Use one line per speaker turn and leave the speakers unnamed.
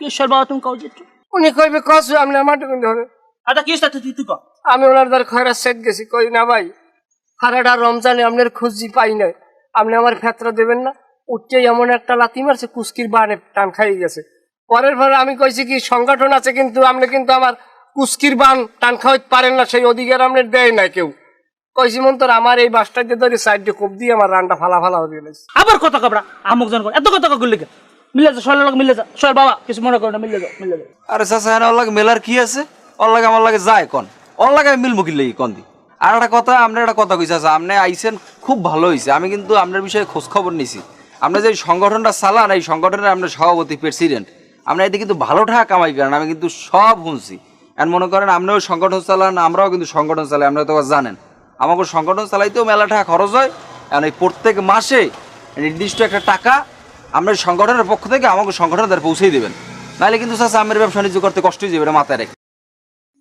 কি ঈশ্বর বাবা তুমি কও একটু
উনি কইবে কসু আমি আমার কিন্তু হবে
আচ্ছা কি হচ্ছে তুই কও
আমি ওনার দ্বার খয়রা সেট গেছি কই না ভাই হারাডা রমজানে আপনার খুঁজি পাই নাই আপনি আমার ফেতরা দেবেন না উঠতেই এমন একটা লাথি মারছে কুস্কির বানে টান খাই গেছে পরের পরে আমি কইছি কি সংগঠন আছে কিন্তু আপনি কিন্তু আমার কুস্কির বান টান খাওয়াইতে পারেন না সেই অধিকার আপনার দেয় না কেউ কইছি মন তোর আমার এই বাসটাতে ধরে সাইডে কোপ দিয়ে আমার রানটা ফালা ফালা হয়ে গেছে
আবার কথা কবরা আমুক জন এত কথা কইলি কে মিলে যা সোহেলের লগে মিলে যা সোহেল বাবা কিছু মনে করো না মিলে যাও
আরে চাচা হ্যাঁ ওর লাগে মেলার কি আছে ওর লাগে আমার লাগে যায় কন ওর লাগে আমি মিলবো কি লাগি কন দি আর একটা কথা আপনার একটা কথা কইছে চাচা আপনি আইছেন খুব ভালো হয়েছে আমি কিন্তু আপনার বিষয়ে খোঁজ খবর নিছি আপনি যে সংগঠনটা চালান এই সংগঠনের আপনার সভাপতি প্রেসিডেন্ট আমরা এতে কিন্তু ভালো টাকা কামাই করেন আমি কিন্তু সব শুনছি আর মনে করেন আপনিও সংগঠন চালান আমরাও কিন্তু সংগঠন চালাই আপনারা তো জানেন আমাকে সংগঠন চালাইতেও মেলা টাকা খরচ হয় কারণ এই প্রত্যেক মাসে নির্দিষ্ট একটা টাকা আমরা সংগঠনের পক্ষ থেকে আমাকে সংগঠনের দ্বারা পৌঁছেই দেবেন নাহলে কিন্তু চাচা আমের ব্যবসা বাণিজ্য করতে কষ্ট হয়ে যাবে মাথায় রেখে